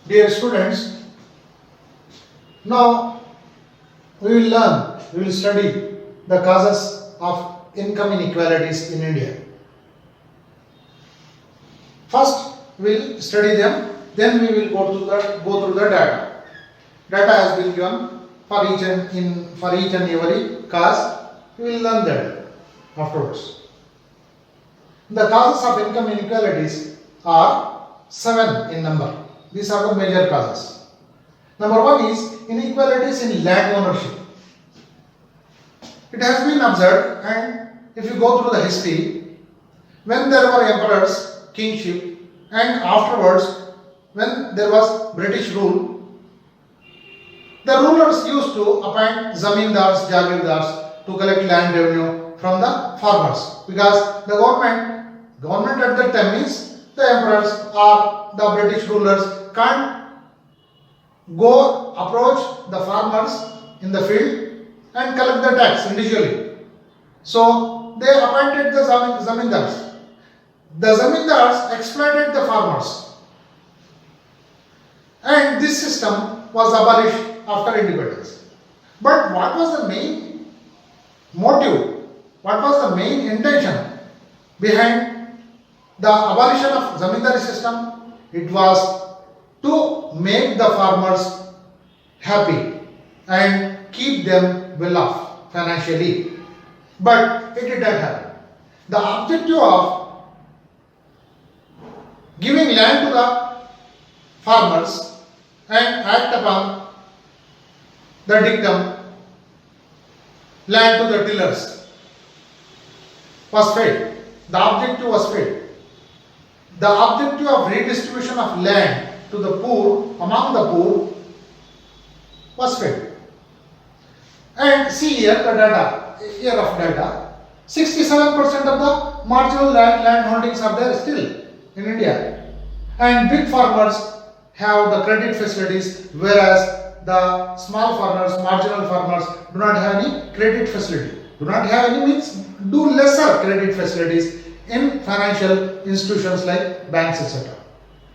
Dear students, now we will study the causes of income inequalities in India. First, we will study them, then we will go through the data. Data has been given for each and every cause. We will learn that afterwards. The causes of income inequalities are 7 in number. These are the major causes. Number 1 is inequalities in land ownership. It has been observed, and if you go through the history, when there were emperors, kingship, and afterwards when there was British rule, the rulers used to appoint zamindars, jagirdars to collect land revenue from the farmers, because the government at that time means the emperors or the British rulers can't go approach the farmers in the field and collect the tax individually. So they appointed the zamindars. The zamindars exploited the farmers, and this system was abolished after independence. But what was the main motive? What was the main intention behind the abolition of zamindari system? It was to make the farmers happy and keep them well off financially. But it did not happen. The objective of giving land to the farmers and act upon the dictum land to the tillers was failed. The objective was failed. The objective of redistribution of land to the poor, among the poor, was failed. And see here the data, year of data, 67% of the marginal land holdings are there still in India. And big farmers have the credit facilities, whereas the small farmers, marginal farmers do not have any credit facility. Do not have any means do lesser credit facilities in financial institutions like banks, etc.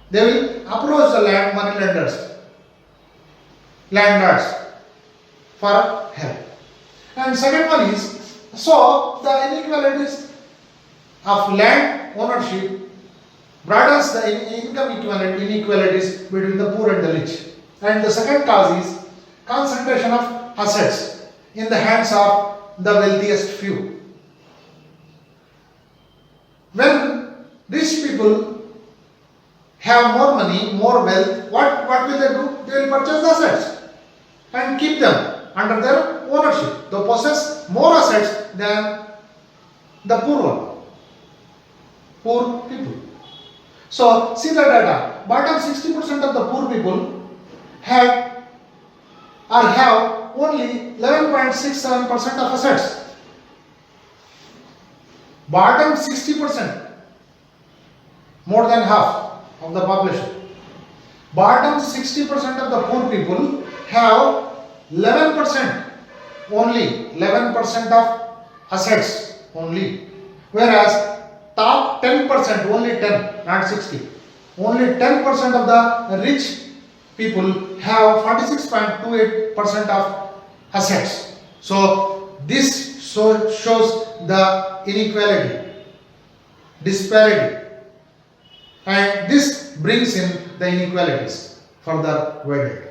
They will approach the money lenders, landlords for help. And second one is, so the inequalities of land ownership broadens the income inequalities between the poor and the rich. And the second cause is concentration of assets in the hands of the wealthiest few. When rich people have more money, more wealth, what will they do? They will purchase the assets and keep them under their ownership. They possess more assets than the poor people. So see the data. Bottom 60% of the poor people have only 11.67% of assets. Bottom 60%, more than half of the population. Bottom 60% of the poor people have 11%, only 11% of assets only, whereas top 10%, only 10, not 60, only 10% of the rich people have 46.28% of assets. So this shows the inequality, disparity, and this brings in the inequalities further widened.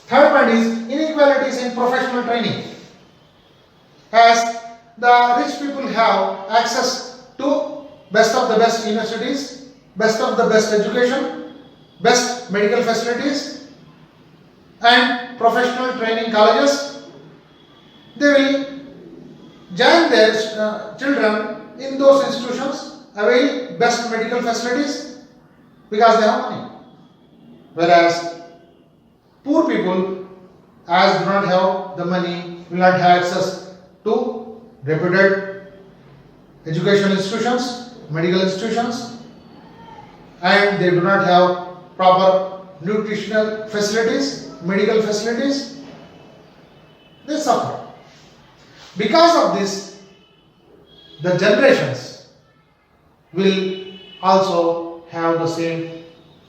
Third point is inequalities in professional training. As the rich people have access to best of the best universities, best of the best education, best medical facilities, and professional training colleges, they will join their children in those institutions, avail best medical facilities because they have money. Whereas poor people, as do not have the money, will not have access to reputed educational institutions, medical institutions, and they do not have proper nutritional facilities, medical facilities. They suffer. Because of this, the generations will also have the same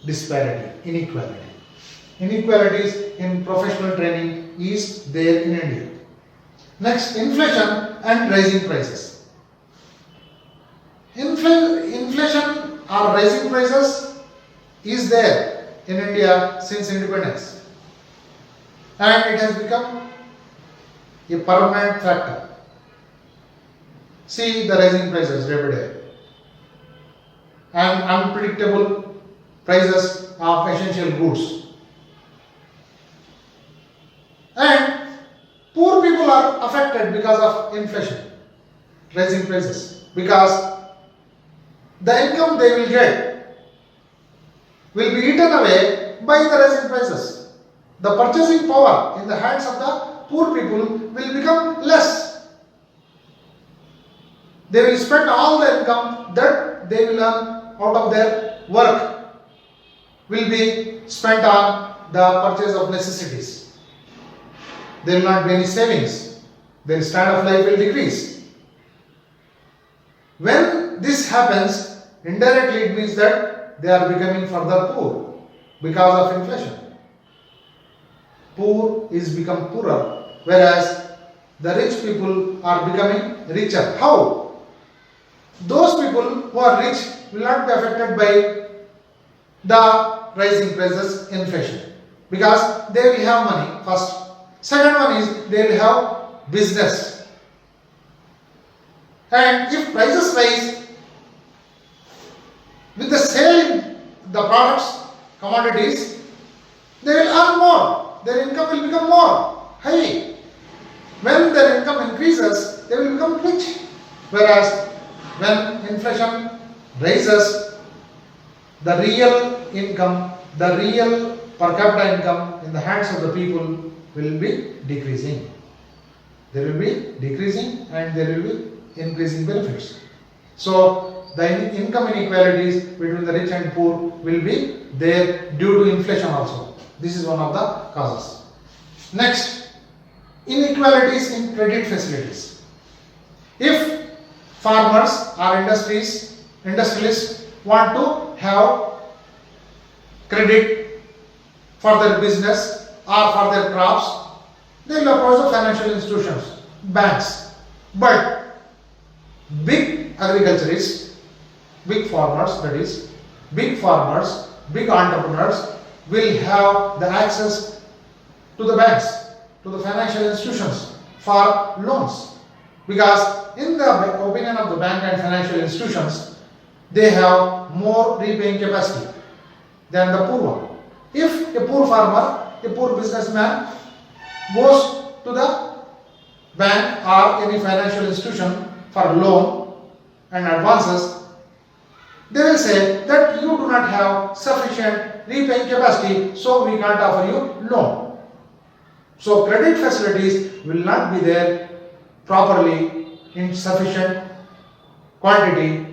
disparity, inequality. Inequalities in professional training is there in India. Next, inflation and rising prices. Inflation or rising prices is there in India since independence, and it has become a permanent factor. See the rising prices day by day and unpredictable prices of essential goods. And poor people are affected because of inflation, rising prices, because the income they will get will be eaten away by the rising prices. The purchasing power in the hands of the poor people will become less. They will spend all the income that they will earn out of their work will be spent on the purchase of necessities. There will not be any savings. Their standard of life will decrease. When this happens, indirectly it means that they are becoming further poor because of inflation. Poor is become poorer, whereas the rich people are becoming richer. How? Those people who are rich will not be affected by the rising prices, inflation, because they will have money first. Second one is they will have business, and if prices rise with the sale the products, commodities, they will earn more. Their income will become more high. When their income increases, they will become rich. Whereas when inflation rises, the real income, the real per capita income in the hands of the people will be decreasing. There will be decreasing and there will be increasing benefits. So the income inequalities between the rich and poor will be there due to inflation also. This is one of the causes. Next, inequalities in credit facilities. If farmers or industrialists want to have credit for their business or for their crops, they will approach the financial institutions, banks. But big agriculturists, big farmers, that is, big farmers, big entrepreneurs will have the access to the banks, to the financial institutions for loans. Because in the opinion of the bank and financial institutions, they have more repaying capacity than the poor one. If a poor farmer, a poor businessman goes to the bank or any financial institution for loan and advances, they will say that you do not have sufficient repaying capacity, so we can't offer you loan. So credit facilities will not be there properly in sufficient quantity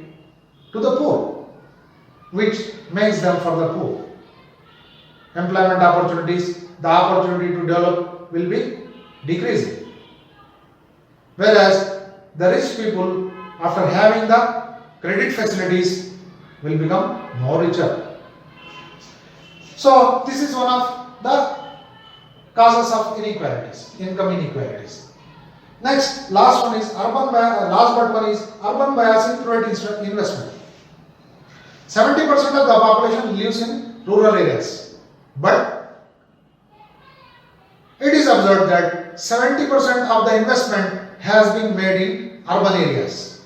to the poor, which makes them further poor. Employment opportunities, the opportunity to develop will be decreasing. Whereas the rich people, after having the credit facilities, will become more richer. So this is one of the causes of inequalities, income inequalities. Next, last one is urban bias in private investment. 70% of the population lives in rural areas, but it is observed that 70% of the investment has been made in urban areas.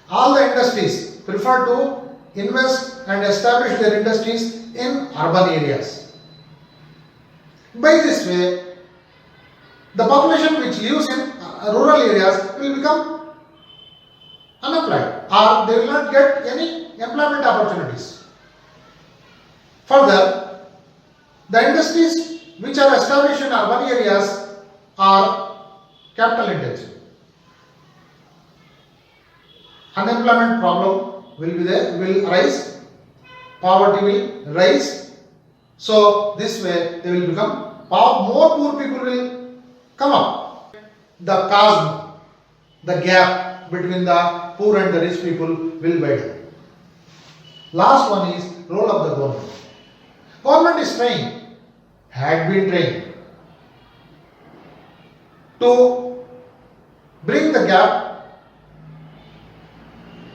All the industries prefer to invest and establish their industries in urban areas. By this way, the population which lives in rural areas will become unemployed, or they will not get any employment opportunities. Further, the industries which are established in urban areas are capital intensive. Unemployment problem will be there, will arise, poverty will rise. So this way they will become more poor people will come up. The chasm, the gap between the poor and the rich people will widen. Last one is role of the government. Government is trying, had been trying to bring the gap,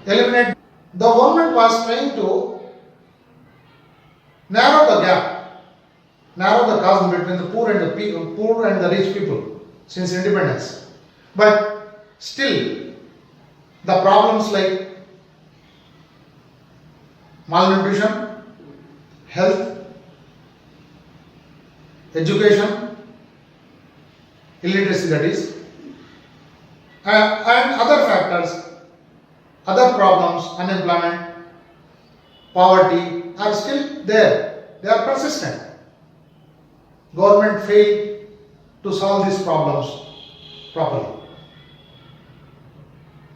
eliminate. The government was trying to narrow the gap, narrow the chasm between the poor and the rich people since independence. But still, the problems like malnutrition, health, education, illiteracy that is, and other factors, other problems, unemployment, poverty are still there. They are persistent. Government failed to solve these problems properly.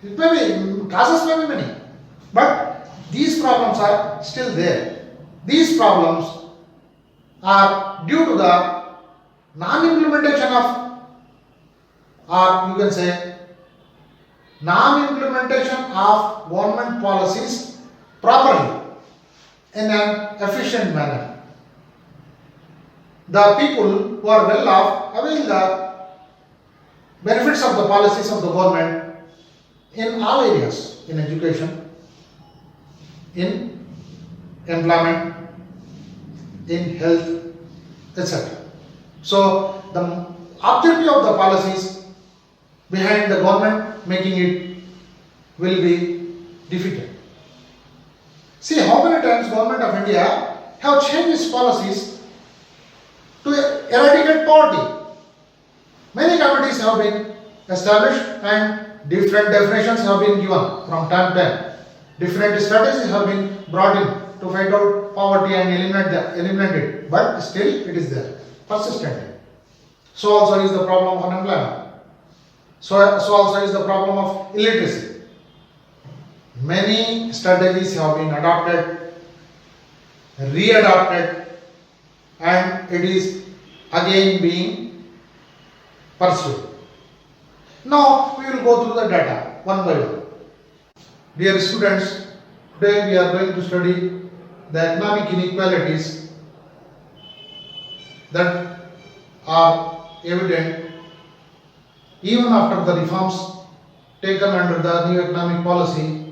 It may be, causes may be many, but these problems are still there. These problems are due to the non-implementation of, or you can say, non-implementation of government policies properly in an efficient manner. The people who are well off avail the benefits of the policies of the government in all areas, in education, in employment, in health, etc. So the objective of the policies behind the government making it will be defeated. See how many times Government of India have changed its policies to eradicate poverty. Many committees have been established and different definitions have been given from time to time. Different strategies have been brought in to fight out poverty and eliminate it. But still it is there, persistently. So also is the problem of unemployment. So also is the problem of illiteracy. Many strategies have been adopted, readopted, and it is again being pursued. Now we will go through the data one by one. Dear students, today we are going to study the economic inequalities that are evident even after the reforms taken under the new economic policy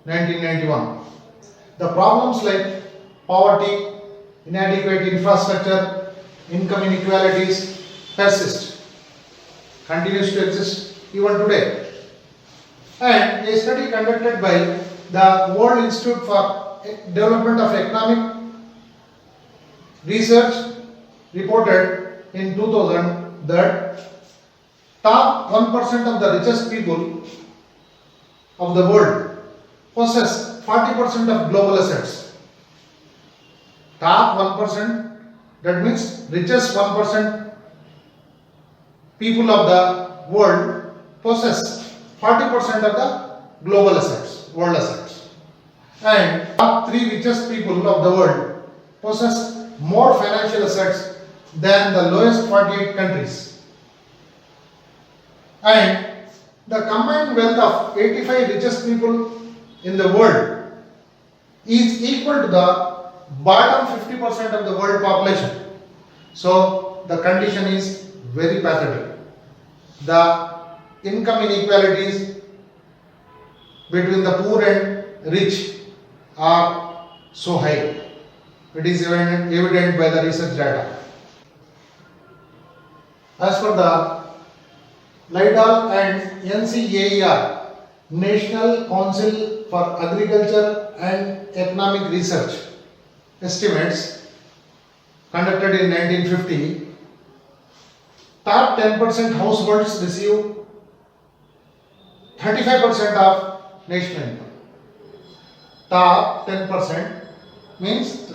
1991. The problems like poverty, inadequate infrastructure, income inequalities persist, continues to exist even today. And a study conducted by the World Institute for Development of Economic Research reported in 2000 that top 1% of the richest people of the world possess 40% of global assets. Top 1%, that means richest 1% people of the world possess 40% of the global assets, world assets. And top 3 richest people of the world possess more financial assets than the lowest 48 countries. And the combined wealth of 85 richest people in the world is equal to the bottom 50% of the world population. So the condition is very pathetic. The income inequalities between the poor and rich are so high. It is evident by the research data. As per the NIDAL and NCAER, National Council for Agriculture and Economic Research estimates conducted in 1950, top 10% households receive 35% of national income. Top 10% means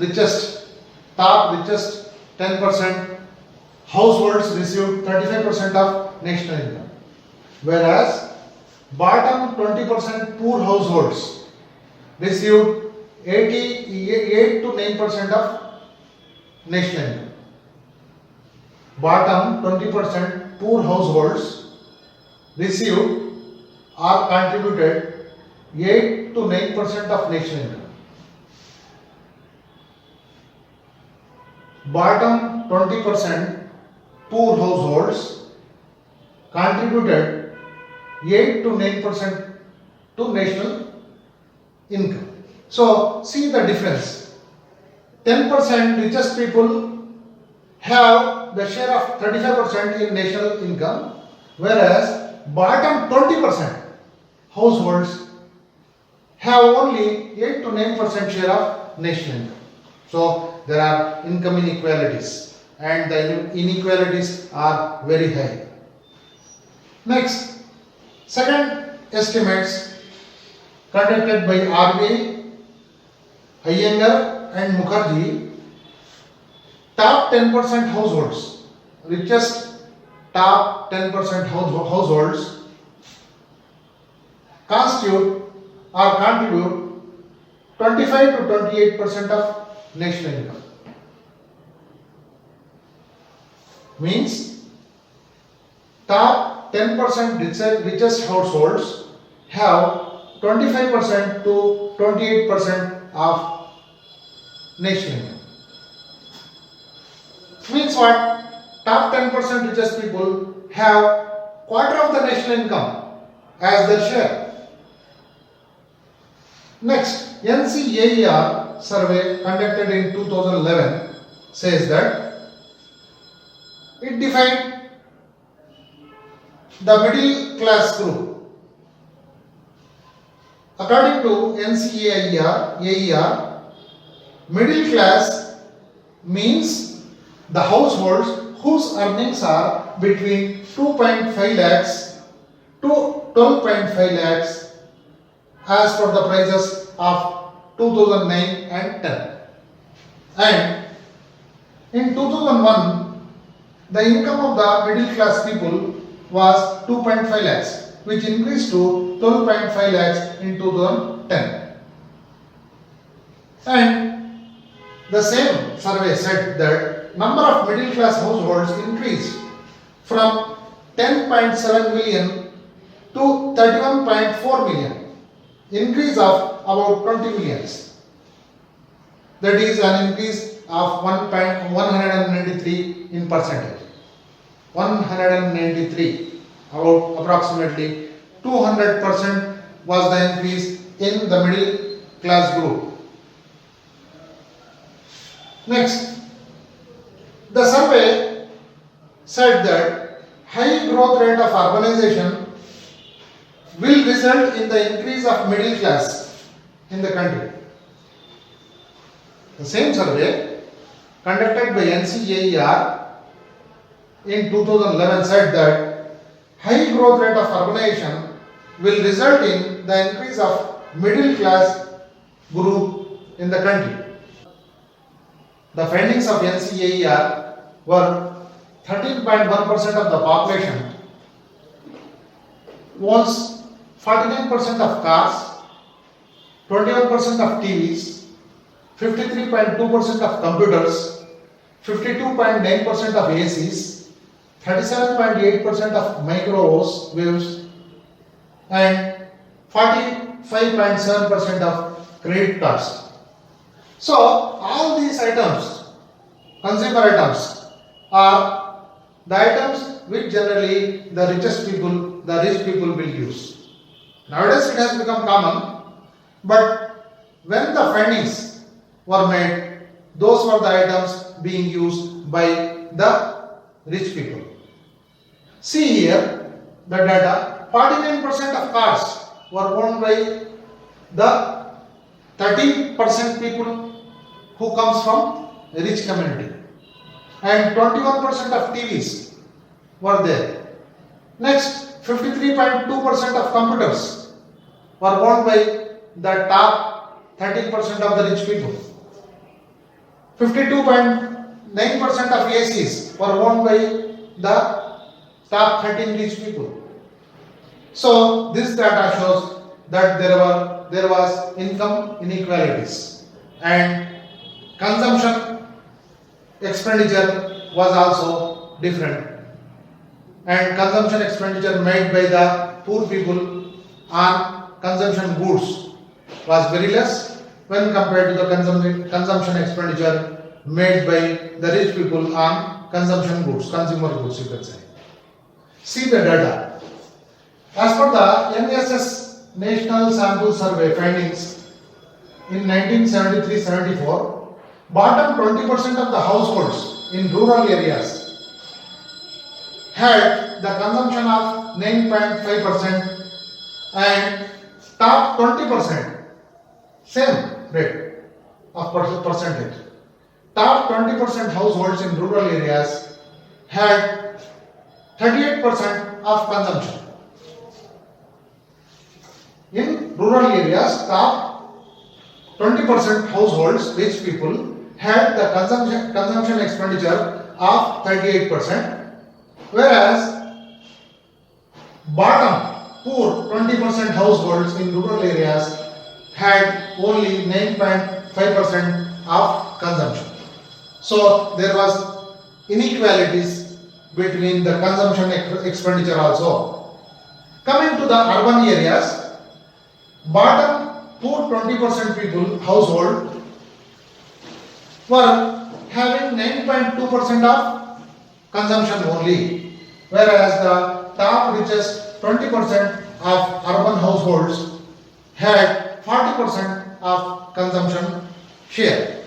top richest 10% households receive 35% of national income, whereas bottom 20% poor households receive 88 to 9% of national income. Bottom 20% poor households receive or contributed 8 to 9% of national income. bottom 20% poor households contributed 8 to 9% to national income. So see the difference. 10% richest people have the share of 35% in national income, whereas bottom 20% households have only 8 to 9% share of national income. So there are income inequalities, and the inequalities are very high. Next, second estimates conducted by RBI, Iyengar and Mukherjee. Top 10% households, richest top 10% households constitute or contribute 25 to 28% of national income. Means top 10% richest households have 25% to 28% of national income. Means what? Top 10% richest people have quarter of the national income as their share. Next, NCAER survey conducted in 2011 says that it defined the middle class group. According to NCAER, middle class means the households whose earnings are between 2.5 lakhs to 12.5 lakhs as per the prices of 2009 and 10. And in 2001, the income of the middle class people was 2.5 lakhs, which increased to 12.5 lakhs in 2010. And the same survey said that number of middle class households increased from 10.7 million to 31.4 million, increase of about 20 millions. That is an increase of 193 in percentage. 193, about approximately 200% was the increase in the middle class group. Next, the survey said that high growth rate of urbanization will result in the increase of middle class in the country. The same survey conducted by NCAER in 2011 said that high growth rate of urbanization will result in the increase of middle class group in the country. The findings of NCAER were 13.1% of the population owns 49% of cars, 21% of TVs, 53.2% of computers, 52.9% of ACs, 37.8% of microwaves, and 45.7% of credit cards. So, all these items, consumer items, are the items which generally the richest people, the rich people will use. Nowadays it has become common, but when the findings were made, those were the items being used by the rich people. See here the data, 49% of cars were owned by the 13% people who comes from a rich community, and 21% of TVs were there. Next, 53.2% of computers were owned by the top 13% of the rich people. 52.9% of ACs were owned by the top 13 rich people. So this data shows that there was income inequalities, and consumption expenditure was also different, and consumption expenditure made by the poor people on consumption goods was very less when compared to the consumption expenditure made by the rich people on consumption goods, consumer goods, you can say. See the data. As per the NSS National Sample Survey findings in 1973-74, bottom 20% of the households in rural areas had the consumption of 9.5% and top 20% same rate of percentage. Top 20% households in rural areas had 38% of consumption. In rural areas, top 20% households, rich people, had the consumption expenditure of 38%, whereas bottom poor 20% households in rural areas had only 9.5% of consumption. So there was inequalities between the consumption expenditure also. Coming to the urban areas, bottom poor 20% people household were having 9.2% of consumption only, whereas the top richest 20% of urban households had 40% of consumption share.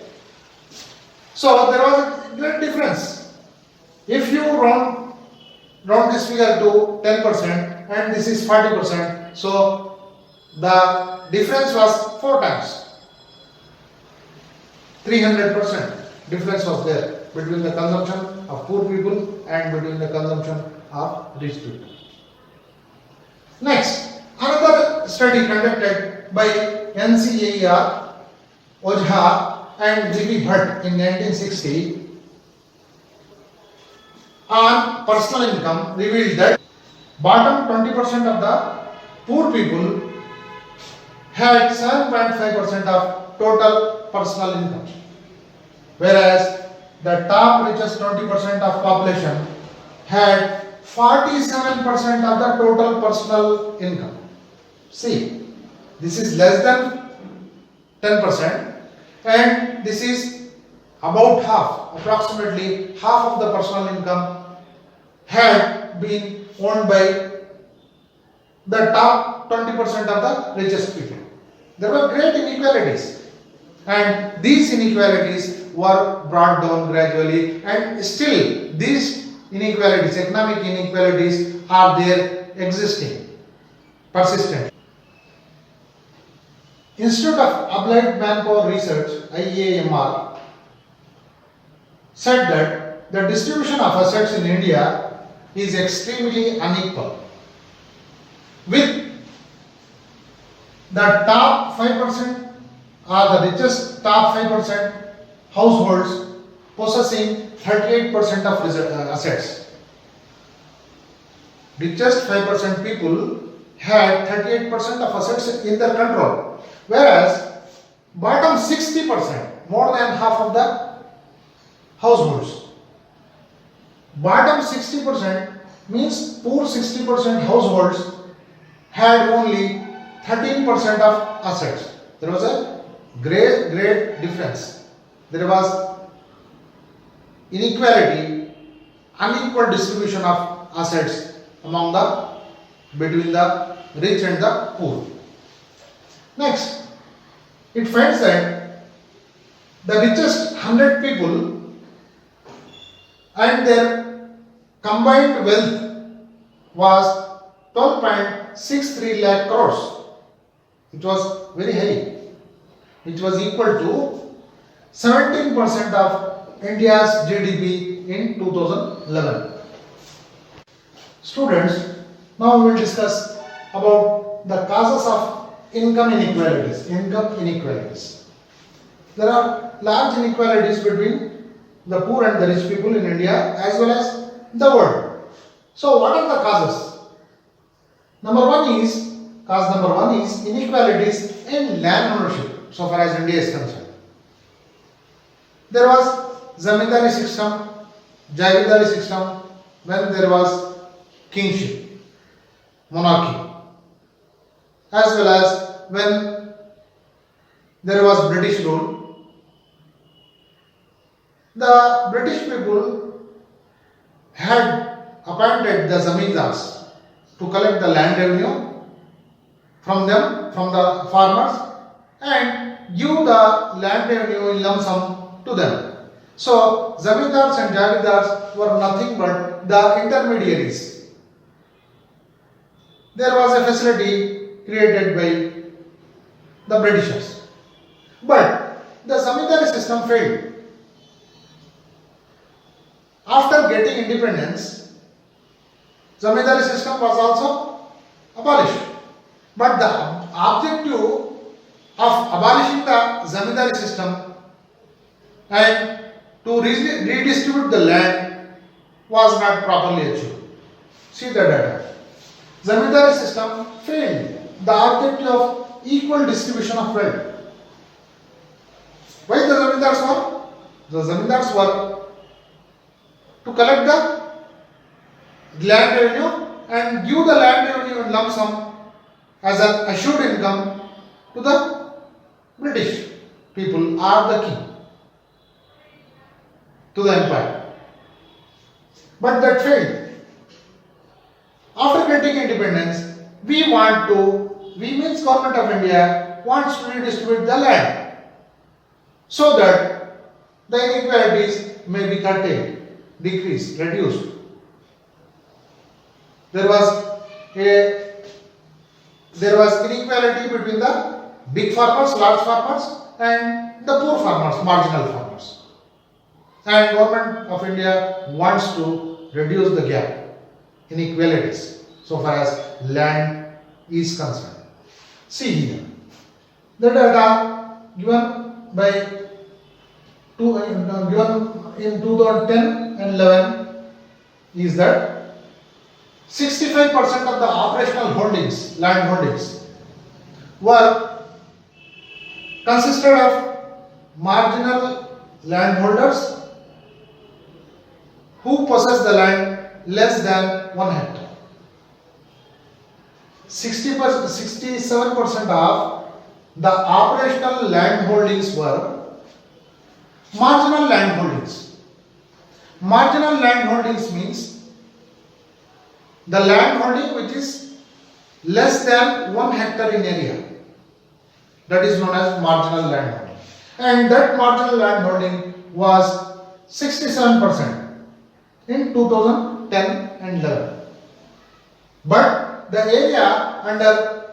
So there was a great difference. If you round this figure to 10% and this is 40%, so the difference was 4 times. 300% difference was there between the consumption of poor people and between the consumption of rich people. Next, another study conducted by NCAR, Ojha and G.B. Bhatt in 1960 on personal income revealed that bottom 20% of the poor people had 7.5% of total personal income, whereas the top richest 20% of population had 47% of the total personal income. See, this is less than 10% and this is about half, approximately half of the personal income had been owned by the top 20% of the richest people. There were great inequalities and these inequalities were brought down gradually, and still these inequalities, economic inequalities, are there existing, persistent. Institute of Applied Manpower Research, IAMR, said that the distribution of assets in India is extremely unequal, with the top 5% or the richest top 5% households possessing 38% of assets. Richest 5% people had 38% of assets in their control, whereas bottom 60%, more than half of the households. Bottom 60% means poor 60% households had only 13% of assets. There was a great difference. There was inequality, unequal distribution of assets between the rich and the poor. Next, it finds that the richest 100 people and their combined wealth was 12.63 lakh crores. It was very high. It was equal to 17% of India's GDP in 2011. Students, now we will discuss about the causes of income inequalities. There are large inequalities between the poor and the rich people in India as well as the world. So what are the causes? Cause number one is inequalities in land ownership, so far as India is concerned. There was zamindari system, jagidari system, when there was kingship, monarchy, as well as when there was British rule. The British people had appointed the zamindars to collect the land revenue from them, from the farmers, and give the land revenue in lump sum to them. So, zamindars and jagidars were nothing but the intermediaries. There was a facility created by the Britishers. But the zamindari system failed. After getting independence, zamindari system was also abolished. But the objective of abolishing the zamindari system and to redistribute the land was not properly achieved. See the data. Zamindari system failed the objective of equal distribution of wealth. Why the zamindars were? The zamindars were to collect the land revenue and give the land revenue in lump sum as an assured income to the British people or the king, to the empire. But that failed. After getting independence, we means Government of India wants to redistribute the land so that the inequalities may be curtailed, decreased, reduced. There was inequality between the big farmers, large farmers, and the poor farmers, marginal farmers. And Government of India wants to reduce the gap, inequalities, so far as land is concerned. See here, the data given in 2010 and 11 is that 65% of the operational holdings, land holdings, were consisted of marginal landholders who possess the land less than 1 hectare. 67% of the operational land holdings were marginal land holdings. Marginal land holdings means the land holding which is less than 1 hectare in area. That is known as marginal land holding. And that marginal land holding was 67% in 2010 and 11. But the area under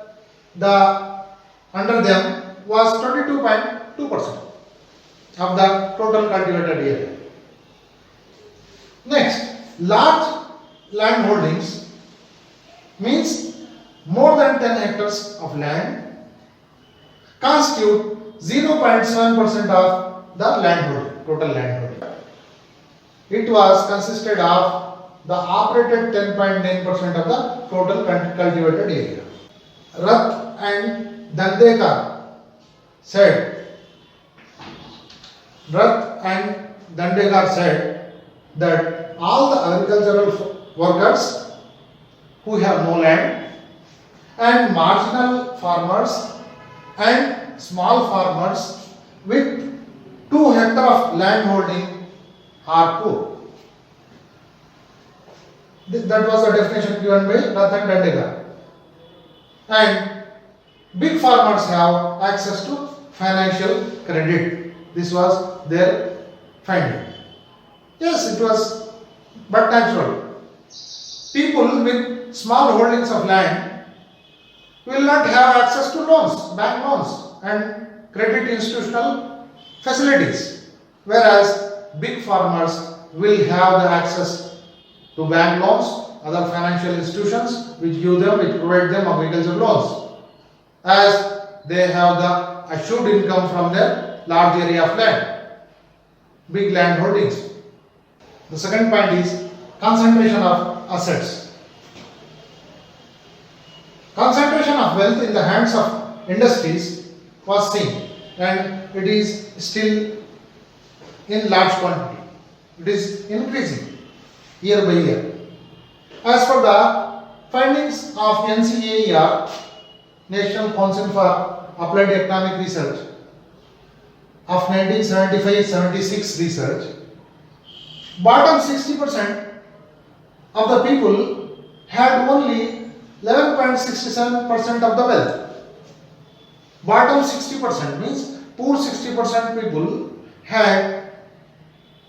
them was 22.2% of the total cultivated area. Next, large land holdings means more than 10 hectares of land constitute 0.7% of the land holding, total land holding. It was consisted of the operated 10.9% of the total cultivated area. Rath and Dandekar said that all the agricultural workers who have no land and marginal farmers and small farmers with 2 hectares of land holding are poor. That was the definition given by Rath and Dandekar. And big farmers have access to financial credit. This was their finding. Yes, it was but natural. People with small holdings of land will not have access to loans, bank loans and credit institutional facilities, whereas big farmers will have the access to bank loans, other financial institutions which provide them agricultural loans, as they have the assured income from their large area of land, big land holdings. The second point is concentration of assets. Concentration of wealth in the hands of industries was seen, and it is still in large quantity. It is increasing year by year. As per the findings of NCAER, National Council for Applied Economic Research, of 1975-76 research, Bottom 60% of the people had only 11.67% of the wealth. Bottom 60% means poor 60% people had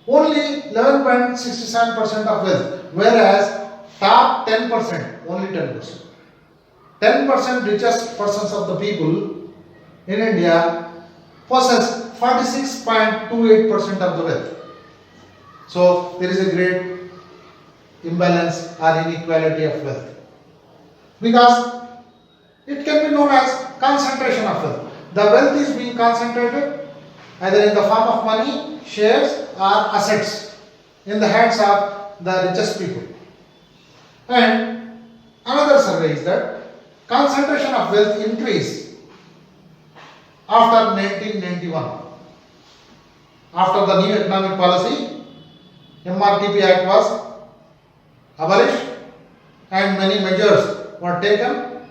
only 11.67% of wealth, whereas top 10% only 10%. 10% richest persons of the people in India possess 46.28% of the wealth. So there is a great imbalance or inequality of wealth, because it can be known as concentration of wealth. The wealth is being concentrated either in the form of money, shares or assets in the hands of the richest people. And another survey is that concentration of wealth increased after 1991. After the new economic policy, MRTP Act was abolished and many measures were taken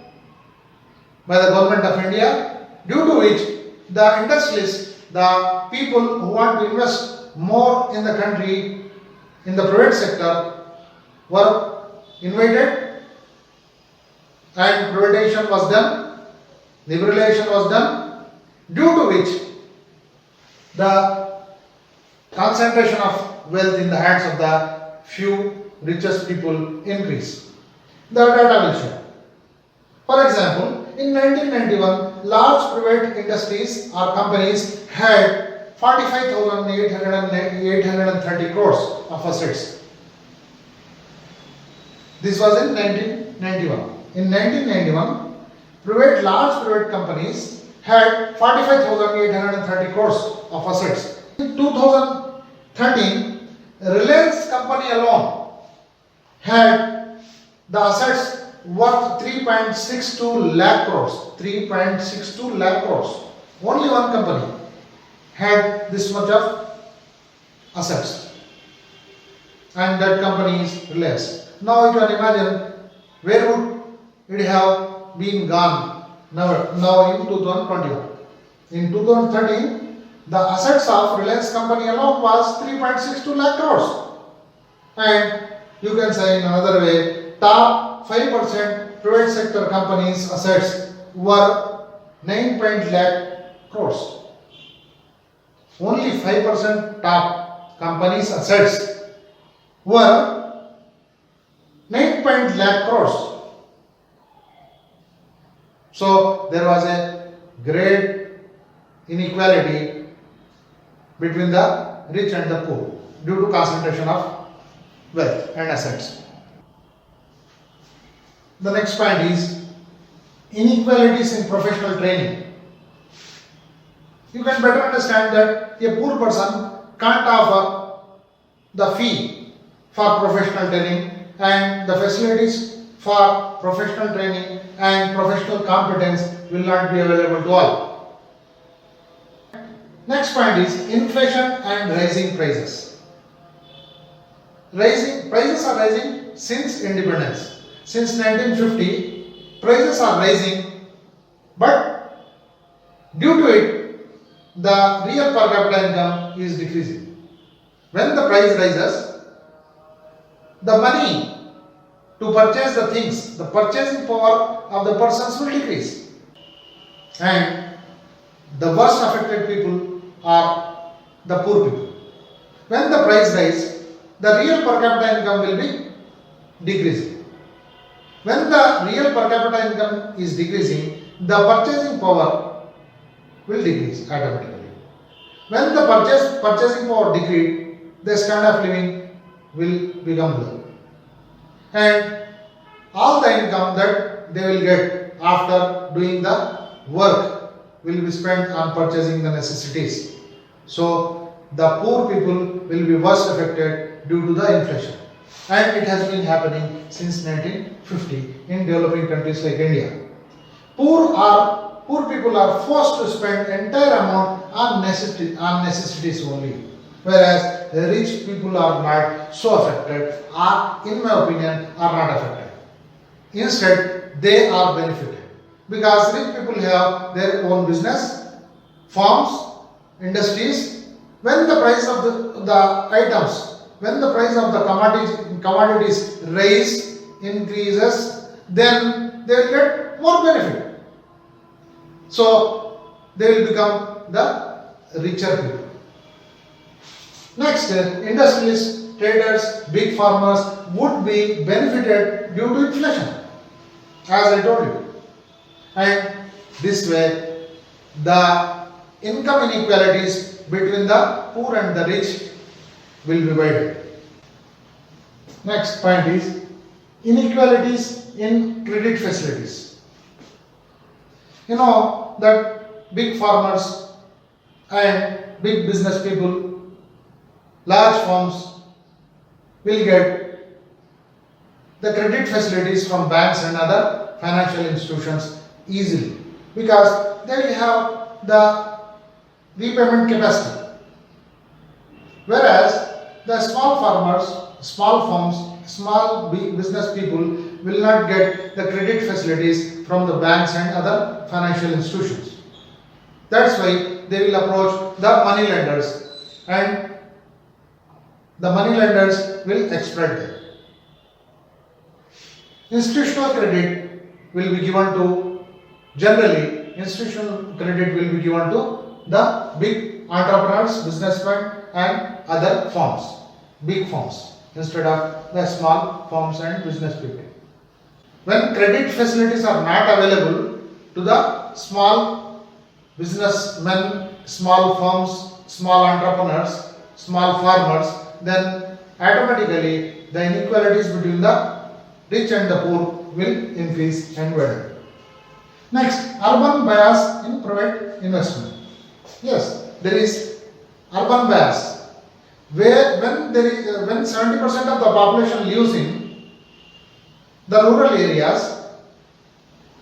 by the government of India, due to which the industrialists, the people who want to invest more in the country, in the private sector, were invited and privatization was done, liberalization was done, due to which the concentration of wealth in the hands of the few richest people increase. The data will show. For example, in 1991, large private industries or companies had 45,830 crores of assets. This was in 1991. In 1991, large private companies had 45,830 crores of assets. In 2013, Reliance company alone had the assets worth 3.62 lakh crores. 3.62 lakh crores. Only one company had this much of assets, and that company is Reliance. Now you can imagine where would it have been gone now in 2021. In 2013, the assets of Reliance company alone was 3.62 lakh crores. And you can say in another way, top 5% private sector companies' assets were 9 lakh crores. Only 5% top companies' assets were 9 lakh crores. So there was a great inequality between the rich and the poor due to concentration of wealth and assets. The next point is inequalities in professional training. You can better understand that a poor person can't offer the fee for professional training, and the facilities for professional training and professional competence will not be available to all. Next point is inflation and rising prices. Prices are rising since independence. Since 1950, prices are rising, but due to it, the real per capita income is decreasing. When the price rises, the money to purchase the things, the purchasing power of the persons will decrease. And the worst affected people are the poor people. When the price rises, the real per capita income will be decreasing. When the real per capita income is decreasing, the purchasing power will decrease automatically. When the purchasing power decreases, the standard of living will become low. And all the income that they will get after doing the work will be spent on purchasing the necessities. So the poor people will be worst affected due to the inflation. And it has been happening since 1950 in developing countries like India. Poor people are forced to spend entire amount on necessities only, whereas rich people are not so affected, or in my opinion are not affected. Instead, they are benefited because rich people have their own business, farms, industries. When the price of the items when the price of the commodities rise, increases, then they will get more benefit. So they will become the richer people. Next, industrialists, traders, big farmers would be benefited due to inflation, as I told you. And this way, the income inequalities between the poor and the rich will be widened. Next point is inequalities in credit facilities. You know that big farmers and big business people, large firms will get the credit facilities from banks and other financial institutions easily because they will have the repayment capacity. Whereas the small farmers, small firms, small business people will not get the credit facilities from the banks and other financial institutions. That's why they will approach the money lenders and the money lenders will exploit them. Institutional credit will be given to, generally, institutional credit will be given to the big entrepreneurs, businessmen and other firms, big firms, instead of the small firms and business people. When credit facilities are not available to the small businessmen, small firms, small entrepreneurs, small farmers, then automatically the inequalities between the rich and the poor will increase and widen. Next, urban bias in private investment. Yes, there is urban bias where when 70% of the population lives in the rural areas,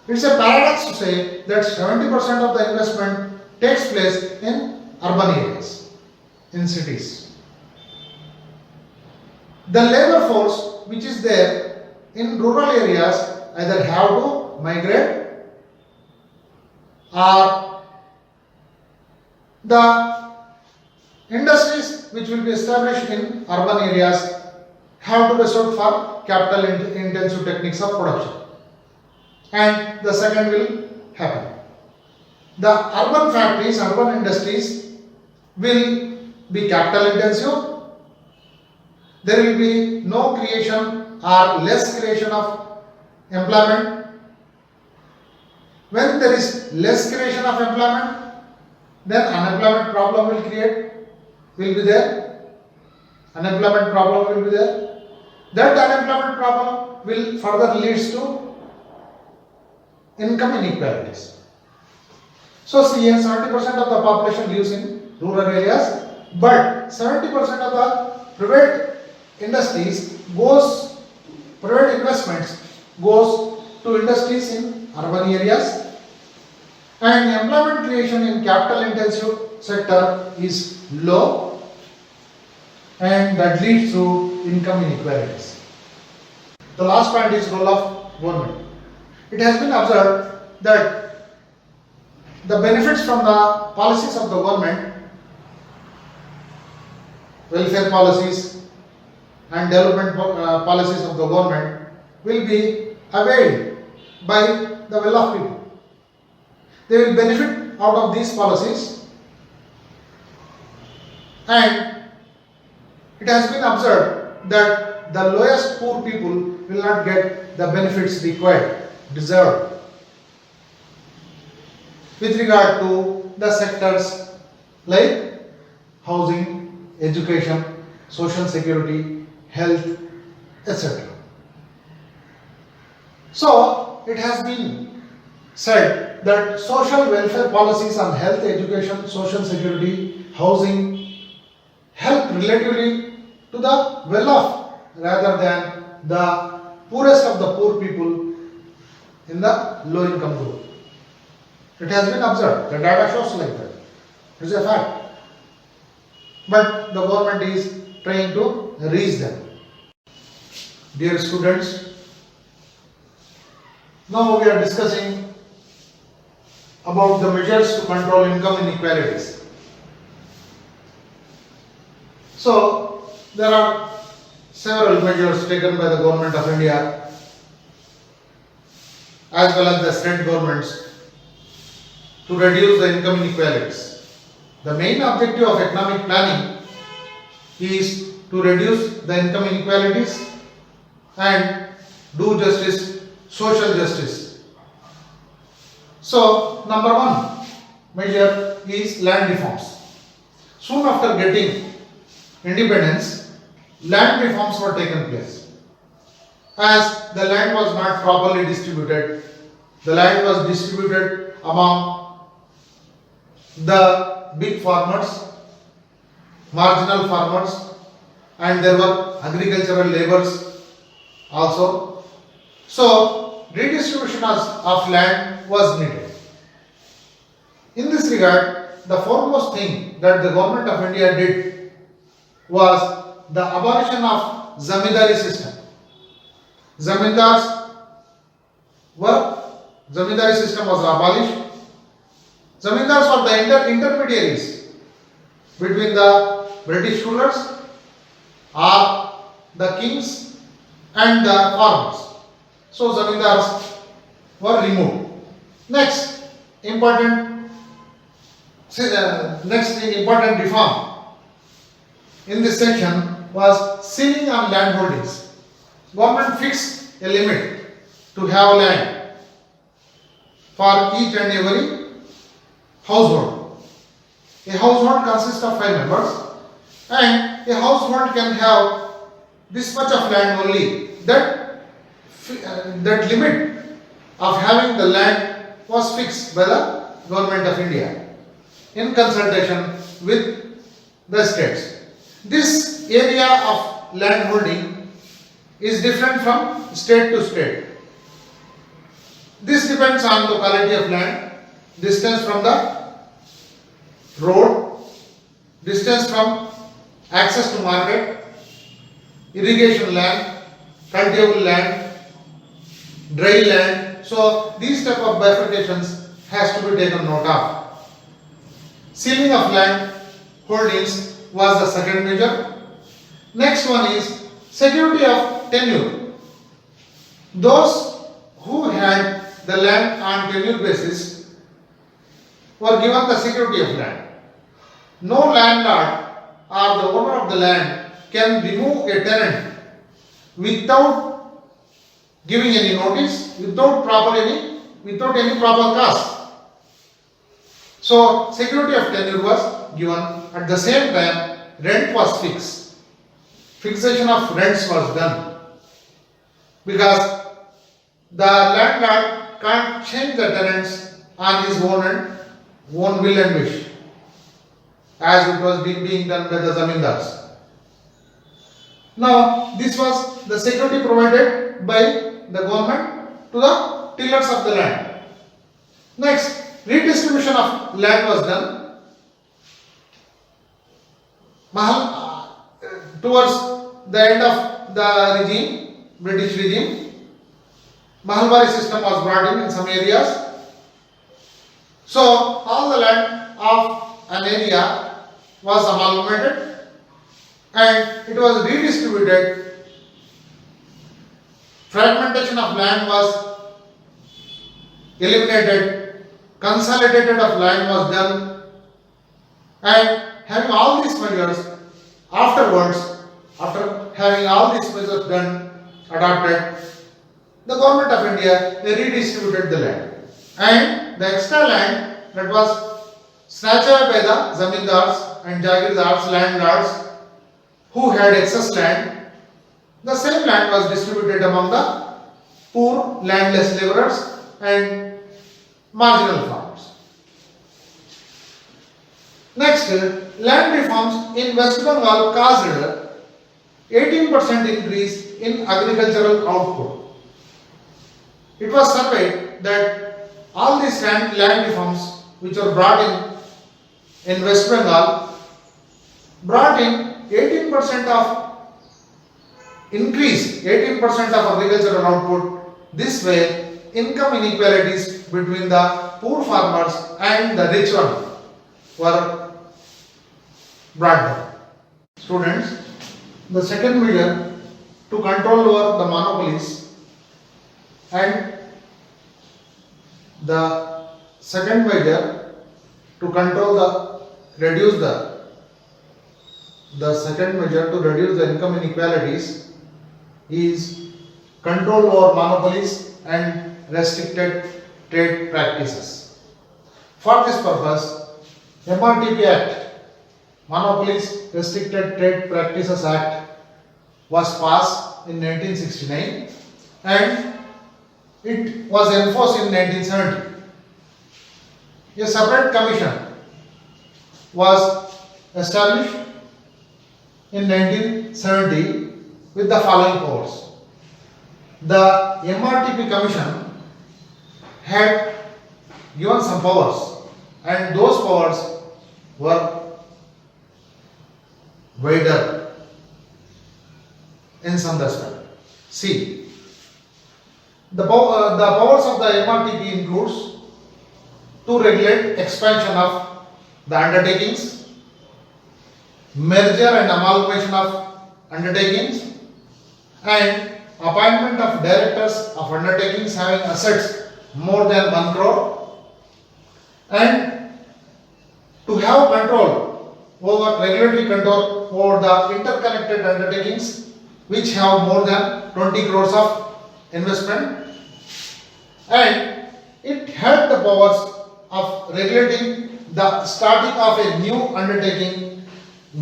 it's a paradox to say that 70% of the investment takes place in urban areas, in cities. The labor force which is there in rural areas either have to migrate or the industries which will be established in urban areas have to resort for capital intensive techniques of production, and the second will happen. The urban factories, urban industries will be capital intensive. There will be no creation or less creation of employment. When there is less creation of employment, then unemployment problem will be there. Unemployment problem will be there. That unemployment problem will further leads to income inequalities. So see, 70% of the population lives in rural areas, but 70% of the private industries private investments goes to industries in urban areas, and employment creation in capital intensive sector is low, and that leads to income inequalities. The last point is role of government. It has been observed that the benefits from the policies of the government, welfare policies and development policies of the government will be availed by the well-off people. They will benefit out of these policies, and it has been observed that the lowest poor people will not get the benefits required, deserved. With regard to the sectors like housing, education, social security, health, etc. So, it has been said that social welfare policies on health, education, social security, housing help relatively to the well-off rather than the poorest of the poor people in the low-income group. It has been observed. The data shows like that. It is a fact. But the government is trying to reach them. Dear students, now we are discussing about the measures to control income inequalities. So, There are several measures taken by the government of India as well as the state governments to reduce the income inequalities. The main objective of economic planning is to reduce the income inequalities and do justice, social justice. So, number one measure is land reforms. Soon after getting independence, land reforms were taken place. As the land was not properly distributed, the land was distributed among the big farmers, marginal farmers, and there were agricultural laborers also. So, redistribution of land was needed. In this regard, the foremost thing that the government of India did was the abolition of zamindari system. Zamindari system was abolished. Zamindars were the intermediaries between the British rulers or the kings and the farmers. So zamindars were removed. Next important reform in this section was ceiling on land holdings. Government fixed a limit to have land for each and every household. A household consists of 5 members and a household can have this much of land only. That limit of having the land was fixed by the government of India in consultation with the states. This area of land holding is different from state to state. This depends on the quality of land, distance from the road, distance from access to market, irrigation land, cultivable land, dry land. So these type of bifurcations has to be taken note of. Ceiling of land holdings was the second measure. Next one is security of tenure. Those who had the land on tenure basis were given the security of land. No landlord or the owner of the land can remove a tenant without giving any notice, without any proper cause. So security of tenure was given. At the same time, rent was fixed. Fixation of rents was done because the landlord can't change the tenants on his own will and wish, as it was being done by the zamindars. Now, this was the security provided by the government to the tillers of the land. Next, redistribution of land was done. Towards the end of the British regime, Mahalwari system was brought in some areas. So, all the land of an area was amalgamated and it was redistributed. Fragmentation of land was eliminated, consolidated of land was done, and having all these measures, after having all these measures done, adopted, the government of India, they redistributed the land. And the extra land that was snatched away by the zamindars and jagirdars, landlords who had excess land, the same land was distributed among the poor, landless laborers and marginal farmers. Next, land reforms in West Bengal caused 18% increase in agricultural output. It was surveyed that all these land reforms which were brought in West Bengal brought in 18% of increase, 18% of agricultural output. This way, income inequalities between the poor farmers and the rich ones were brought down. Students, The second measure to control over the monopolies, and the second measure to control reduce the second measure to reduce the income inequalities is control over monopolies and restricted trade practices. For this purpose, MRTP Act, Monopolies Restricted Trade Practices Act, was passed in 1969 and it was enforced in 1970. A separate commission was established in 1970 with the following powers. The MRTP Commission had given some powers, and those powers were wider in some respect. See, the powers of the MRTP includes to regulate expansion of the undertakings, merger and amalgamation of undertakings, and appointment of directors of undertakings having assets more than 1 crore, and to have control over regulatory control over the interconnected undertakings which have more than 20 crores of investment, and it had the powers of regulating the starting of a new undertaking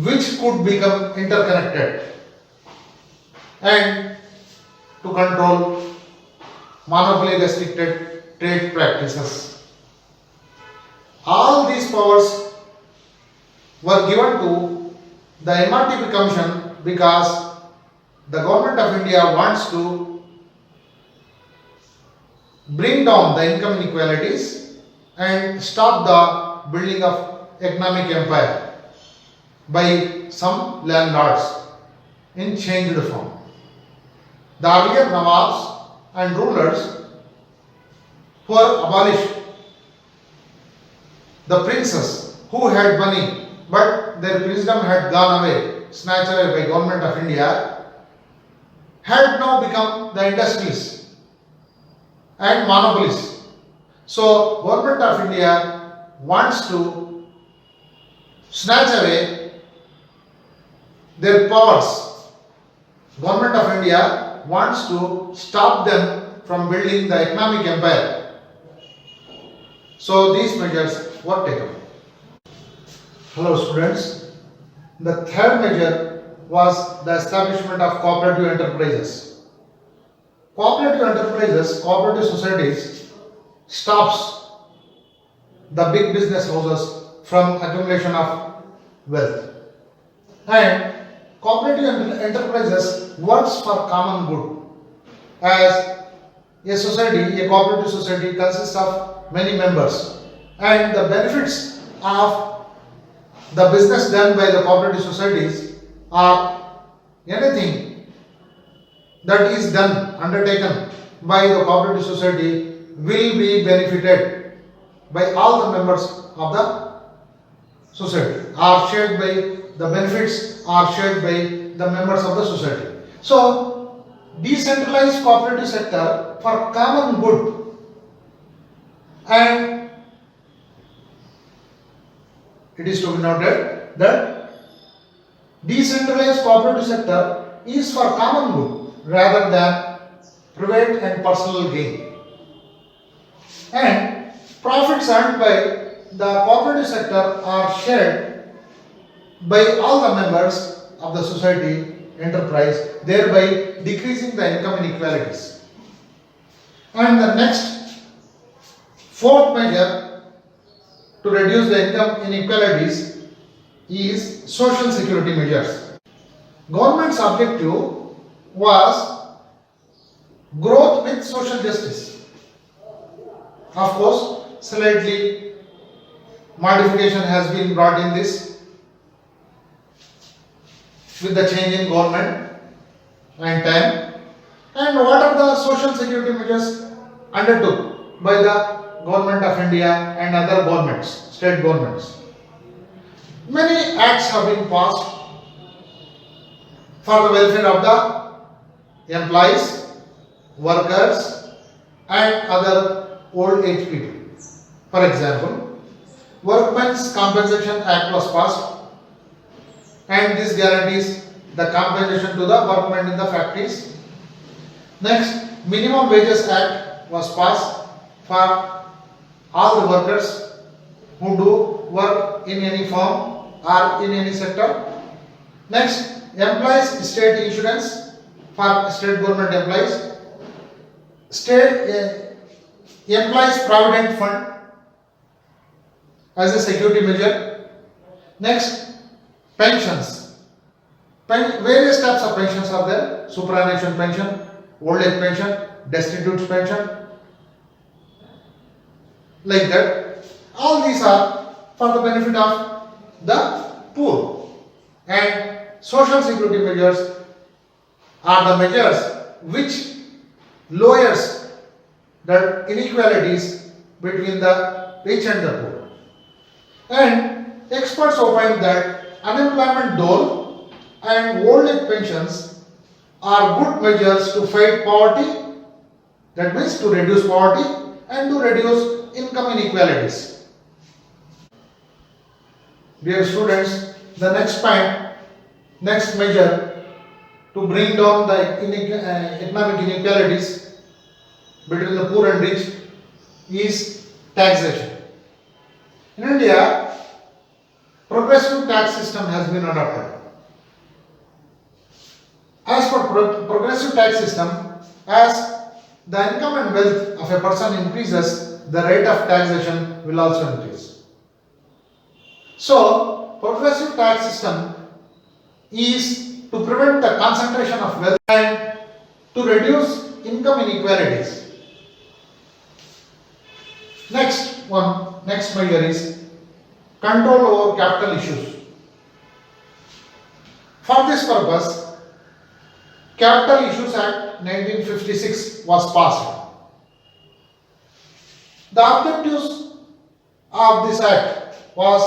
which could become interconnected, and to control monopoly restricted trade practices. All these powers were given to the MRTP Commission because the Government of India wants to bring down the income inequalities and stop the building of economic empire by some landlords in changed form. The earlier Nawabs and rulers were abolished. The princes who had money but their princedom had gone away, snatched away by Government of India, had now become the industrialists and monopolists. So Government of India wants to snatch away their powers. Government of India wants to stop them from building the economic empire. So these measures were taken. Hello students. The third measure was the establishment of cooperative enterprises. Cooperative enterprises, cooperative societies, stops the big business houses from accumulation of wealth. And cooperative enterprises works for common good. As a society, a cooperative society consists of many members, and the benefits of the business done by the cooperative societies are anything that is done, undertaken by the cooperative society will be benefited by all the members of the society, are shared by the benefits are shared by the members of the society. So, decentralized cooperative sector for common good, and it is to be noted that decentralized cooperative sector is for common good rather than private and personal gain. And profits earned by the cooperative sector are shared by all the members of the society enterprise, thereby decreasing the income inequalities. And the next fourth measure to reduce the income inequalities is social security measures. Government's objective was growth with social justice. Of course, slightly modification has been brought in this with the change in government and time. And what are the social security measures undertook by the Government of India and other governments, state governments? Many acts have been passed for the welfare of the employees, workers and other old age people. For example, Workmen's Compensation Act was passed and this guarantees the compensation to the workmen in the factories. Next, Minimum Wages Act was passed for all the workers who do work in any firm or in any sector. Next, Employees State Insurance for state government employees, State Employees Provident Fund as a security measure. Next, pensions. Various types of pensions are there: superannuation pension, old age pension, destitute pension, like that. All these are for the benefit of the poor. And social security measures are the measures which lowers the inequalities between the rich and the poor. And experts opine that unemployment dole and old age pensions are good measures to fight poverty, that means to reduce poverty and to reduce income inequalities. Dear students, the next measure to bring down the economic inequalities between the poor and rich is taxation. In India, progressive tax system has been adopted. As per progressive tax system, as the income and wealth of a person increases, the rate of taxation will also increase. So, progressive tax system is to prevent the concentration of wealth and to reduce income inequalities. Next measure is control over capital issues. For this purpose, Capital Issues Act 1956 was passed. The objectives of this act was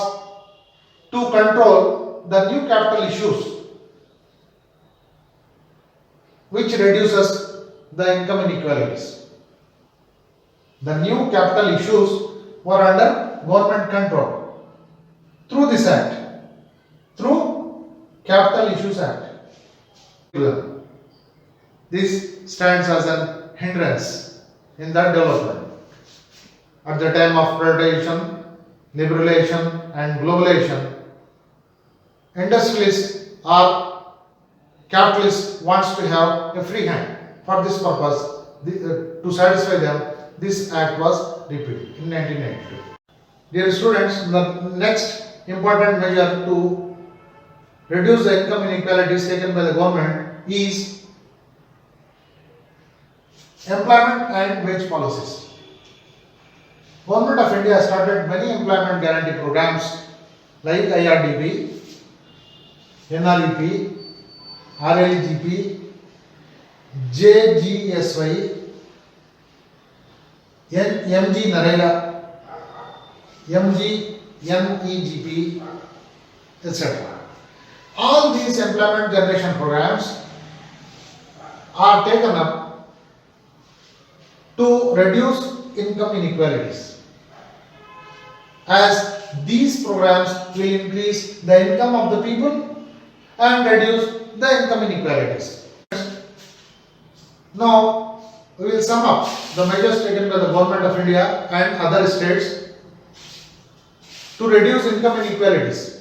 to control the new capital issues which reduces the income inequalities. The new capital issues were under government control through this act, through Capital Issues Act. This stands as a hindrance in that development. At the time of privatization, liberalization and globalization, industrialists or capitalists wants to have a free hand. For this purpose, to satisfy them, this act was repealed in 1992. Dear students, the next important measure to reduce the income inequalities taken by the government is employment and wage policies. Government of India started many employment guarantee programs like IRDP, NREP, RLGP, JGSY, MG Narela, MG NEGP, etc. All these employment generation programs are taken up to reduce income inequalities, as these programs will increase the income of the people and reduce the income inequalities. Now, we will sum up the measures taken by the Government of India and other states to reduce income inequalities.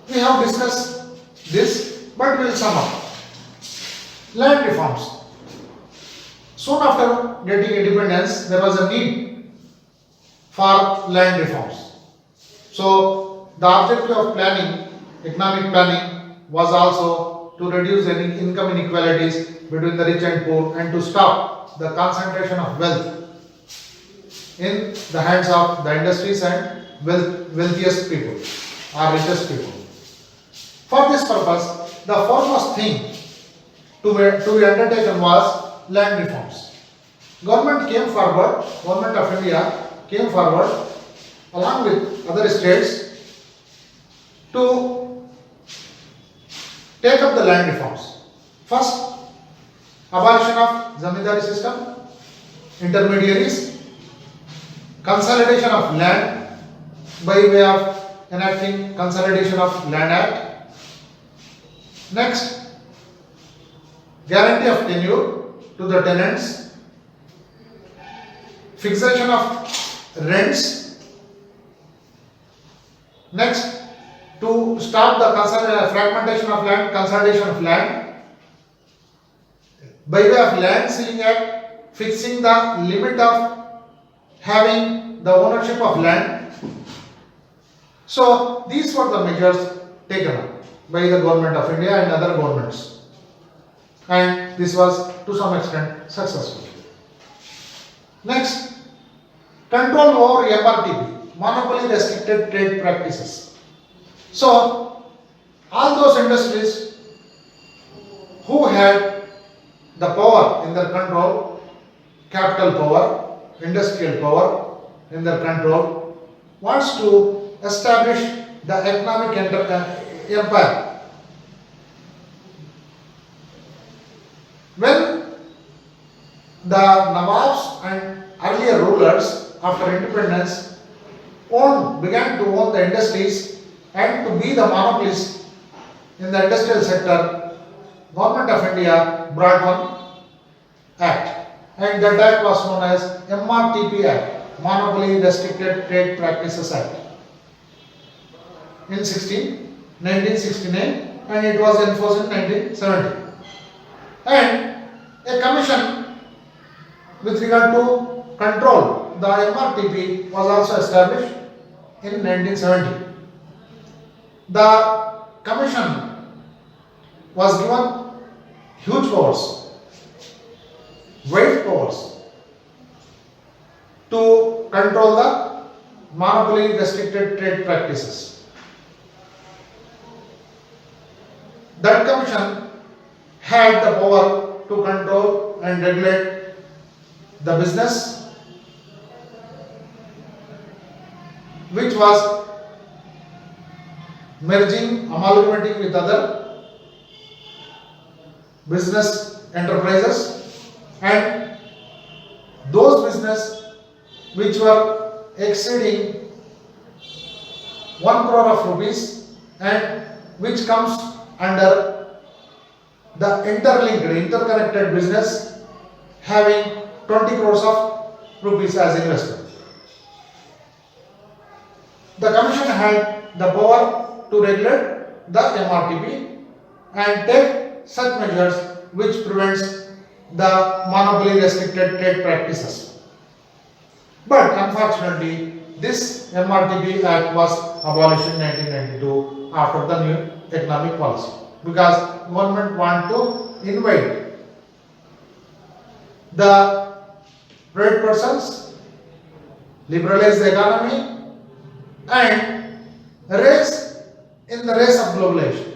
We have discussed this, but we will sum up. Land reforms. Soon after getting independence, there was a need for land reforms. So, the objective of planning, economic planning, was also to reduce any income inequalities between the rich and poor and to stop the concentration of wealth in the hands of the industries and wealthiest people or richest people. For this purpose, the foremost thing to be undertaken was land reforms. Government of India came forward along with other states to take up the land reforms. First, abolition of zamindari system, intermediaries, consolidation of land by way of enacting Consolidation of Land Act. Next, guarantee of tenure to the tenants, fixation of rents. Next, to stop the fragmentation of land, consolidation of land by way of Land Ceiling Act, fixing the limit of having the ownership of land. So these were the measures taken up by the government of India and other governments, and this was to some extent successful. Next, control over MRTP, monopoly restricted trade practices. So all those industries who had the power in their control, capital power, industrial power in their control, wants to establish the economic empire. When the Nawabs and earlier rulers after independence began to own the industries and to be the monopolists in the industrial sector, Government of India brought one act, and that act was known as MRTP Act, Monopoly Restricted Trade Practices Act, in 1969, and it was enforced in 1970. And a commission with regard to control the MRTP was also established in 1970. The commission was given huge powers, wide powers to control the monopoly restricted trade practices. That commission had the power to control and regulate the business, which was merging, amalgamating with other business enterprises, and those business which were exceeding 1 crore of rupees and which comes under the interconnected business having 20 crores of rupees as investment. The commission had the power to regulate the MRTP and take such measures which prevents the monopoly restricted trade practices. But unfortunately, this MRTP Act was abolished in 1992 after the new economic policy, because government want to invite the private persons, liberalize the economy, and race in the race of globalization.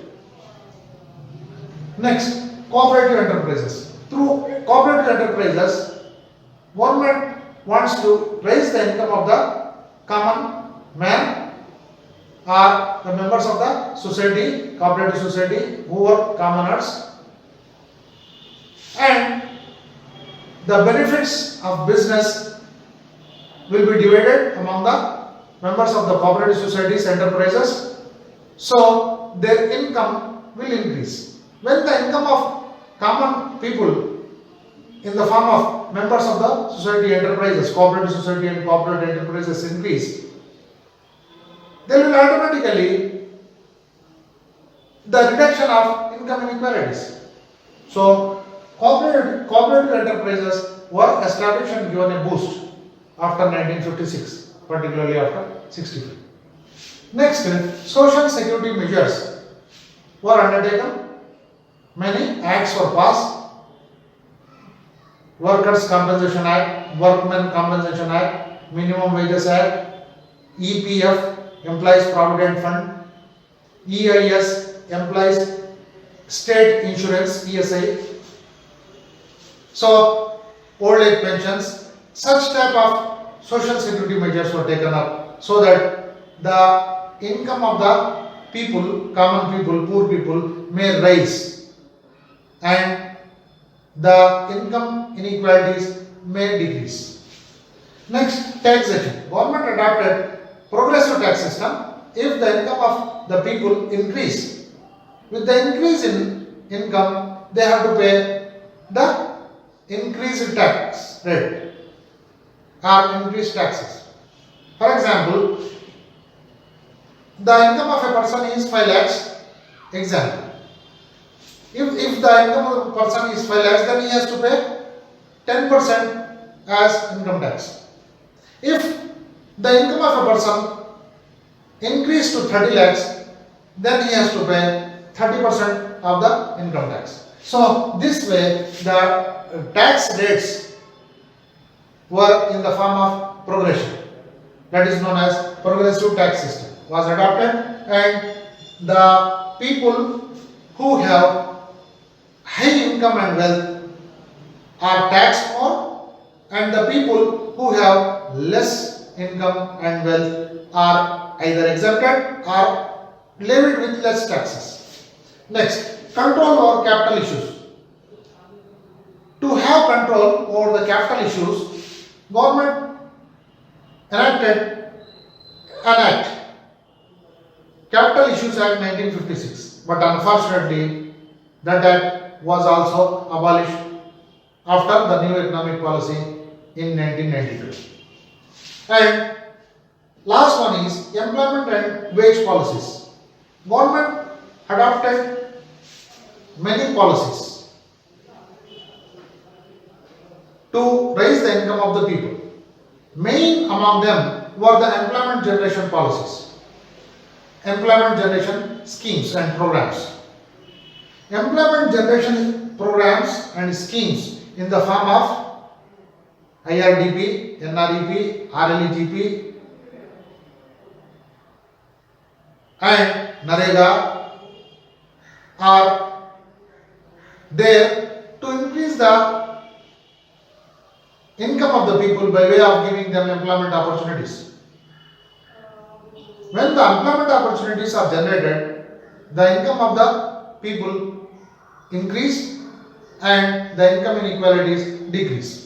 Next, cooperative enterprises. Through cooperative enterprises, government wants to raise the income of the common man or the members of the society, cooperative society, who are commoners, and the benefits of business will be divided among the members of the cooperative societies, enterprises, so their income will increase. When the income of common people in the form of members of the society, enterprises, cooperative society and cooperative enterprises increase, there will automatically the reduction of income inequalities. So cooperative enterprises were established and given a boost after 1956, particularly after 65. Next, social security measures were undertaken. Many acts were passed. Workers' Compensation Act, Workmen Compensation Act, Minimum Wages Act, EPF, Employees Provident Fund, EIS, Employees State Insurance, ESI. So, old age pensions, such type of social security measures were taken up so that the income of the people, common people, poor people, may rise and the income inequalities may decrease. Next, taxation. Government adopted progressive tax system. If the income of the people increase, with the increase in income, they have to pay the increased tax rate or increased taxes. For example, the income of a person is 5 lakhs. Example. If the income of a person is 5 lakhs, then he has to pay 10% as income tax. If the income of a person increased to 30 lakhs, then he has to pay 30% of the income tax. So this way the tax rates were in the form of progression. That is known as progressive tax system was adopted, and the people who have high income and wealth are taxed more, and the people who have less income and wealth are either exempted or levied with less taxes. Next, control over capital issues. To have control over the capital issues, government enacted an act, Capital Issues Act 1956, but unfortunately that act was also abolished after the new economic policy in 1992. And last one is employment and wage policies. Government adopted many policies to raise the income of the people. Main among them were the employment generation policies, employment generation schemes and programs. Employment generation programs and schemes in the form of IRDP, NREP, RLEGP and NAREGA are there to increase the income of the people by way of giving them employment opportunities. When the employment opportunities are generated, the income of the people increase and the income inequalities decrease.